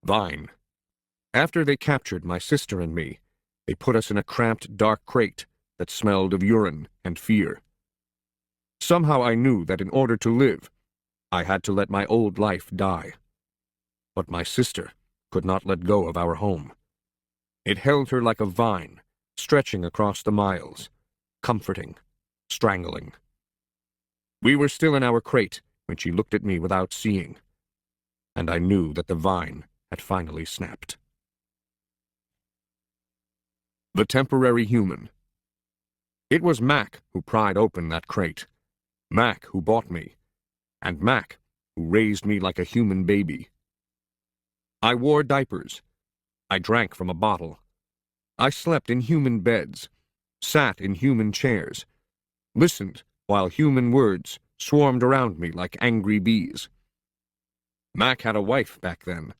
Vine. After they captured my sister and me, they put us in a cramped, dark crate that smelled of urine and fear. Somehow I knew that in order to live, I had to let my old life die. But my sister could not let go of our home. It held her like a vine, stretching across the miles, comforting, strangling. We were still in our crate when she looked at me without seeing, and I knew that the vine had finally snapped. The temporary human. It was Mac who pried open that crate, Mac who bought me, and Mac who raised me like a human baby. I wore diapers. I drank from a bottle. I slept in human beds, sat in human chairs, listened while human words swarmed around me like angry bees. Mac had a wife back then.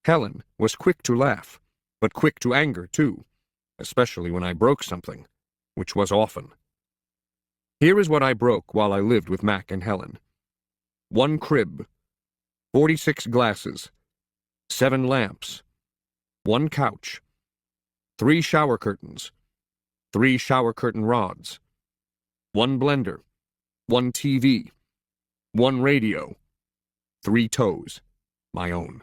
Helen was quick to laugh, but quick to anger too, especially when I broke something, which was often. Here is what I broke while I lived with Mac and Helen. 1 crib, 46 glasses, 7 lamps, 1 couch, 3 shower curtains, 3 shower curtain rods, 1 blender, 1 TV, 1 radio, 3 toes, my own.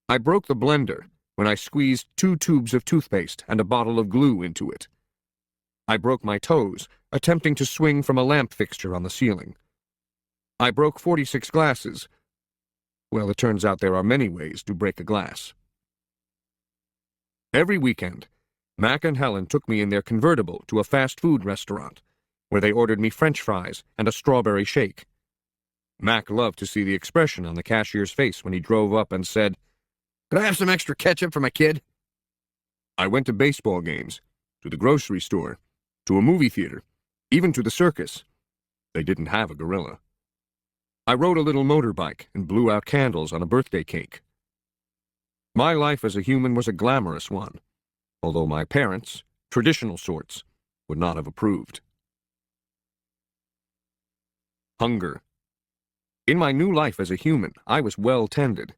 I broke the blender when I squeezed 2 tubes of toothpaste and a bottle of glue into it. I broke my toes attempting to swing from a lamp fixture on the ceiling. I broke 46 glasses. Well, it turns out there are many ways to break a glass. Every weekend, Mac and Helen took me in their convertible to a fast food restaurant, where they ordered me French fries and a strawberry shake. Mac loved to see the expression on the cashier's face when he drove up and said, "Could I have some extra ketchup for my kid?" I went to baseball games, to the grocery store, to a movie theater, even to the circus. They didn't have a gorilla. I rode a little motorbike and blew out candles on a birthday cake. My life as a human was a glamorous one, although my parents, traditional sorts, would not have approved. Hunger. In my new life as a human, I was well tended.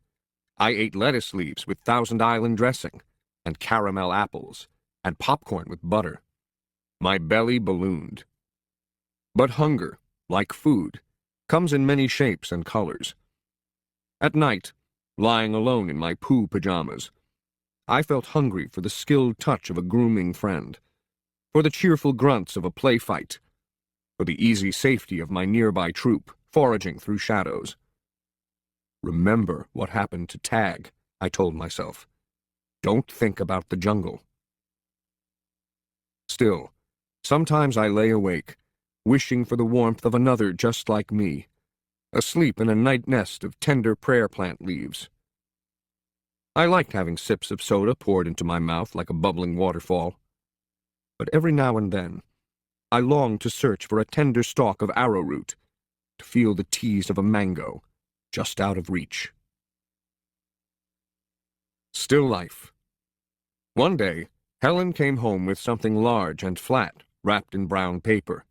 I ate lettuce leaves with Thousand Island dressing, and caramel apples, and popcorn with butter. My belly ballooned. But hunger, like food, comes in many shapes and colors. At night, lying alone in my poo pajamas, I felt hungry for the skilled touch of a grooming friend, for the cheerful grunts of a play fight, for the easy safety of my nearby troop foraging through shadows. Remember what happened to Tag, I told myself. Don't think about the jungle. Still, sometimes I lay awake, wishing for the warmth of another just like me, asleep in a night nest of tender prayer plant leaves. I liked having sips of soda poured into my mouth like a bubbling waterfall. But every now and then, I longed to search for a tender stalk of arrowroot, to feel the tease of a mango, just out of reach. Still life. One day, Helen came home with something large and flat, wrapped in brown paper.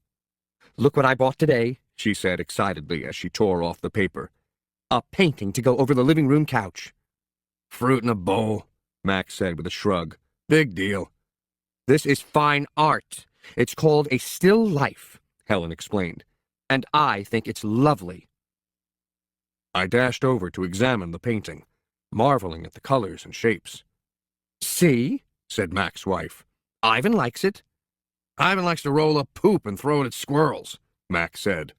"Look what I bought today," she said excitedly as she tore off the paper. "A painting to go over the living room couch." "Fruit in a bowl," Max said with a shrug. "Big deal." "This is fine art. It's called a still life," Helen explained, "and I think it's lovely." I dashed over to examine the painting, marveling at the colors and shapes. "See?" said Mac's wife. "Ivan likes it." "Ivan likes to roll up poop and throw it at squirrels," Mac said.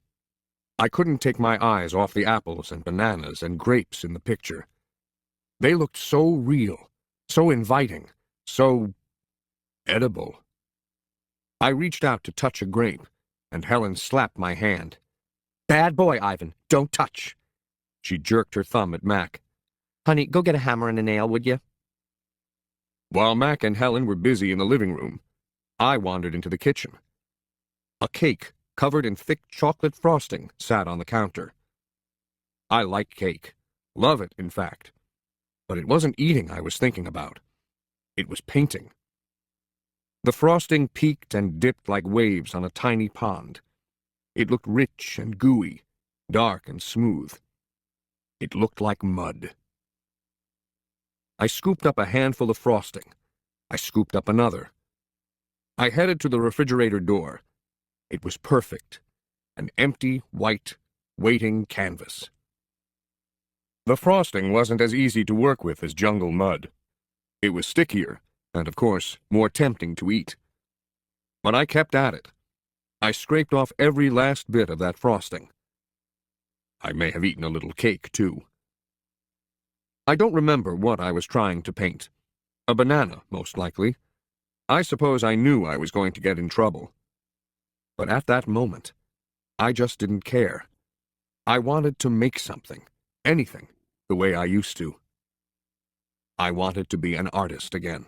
I couldn't take my eyes off the apples and bananas and grapes in the picture. They looked so real, so inviting, so edible. I reached out to touch a grape, and Helen slapped my hand. "Bad boy, Ivan. Don't touch." She jerked her thumb at Mac. "Honey, go get a hammer and a nail, would you?" While Mac and Helen were busy in the living room, I wandered into the kitchen. A cake, covered in thick chocolate frosting, sat on the counter. I like cake. Love it, in fact. But it wasn't eating I was thinking about. It was painting. The frosting peaked and dipped like waves on a tiny pond. It looked rich and gooey, dark and smooth. It looked like mud. I scooped up a handful of frosting. I scooped up another. I headed to the refrigerator door. It was perfect. An empty, white, waiting canvas. The frosting wasn't as easy to work with as jungle mud. It was stickier, and of course, more tempting to eat. But I kept at it. I scraped off every last bit of that frosting. I may have eaten a little cake, too. I don't remember what I was trying to paint. A banana, most likely. I suppose I knew I was going to get in trouble. But at that moment, I just didn't care. I wanted to make something, anything, the way I used to. I wanted to be an artist again.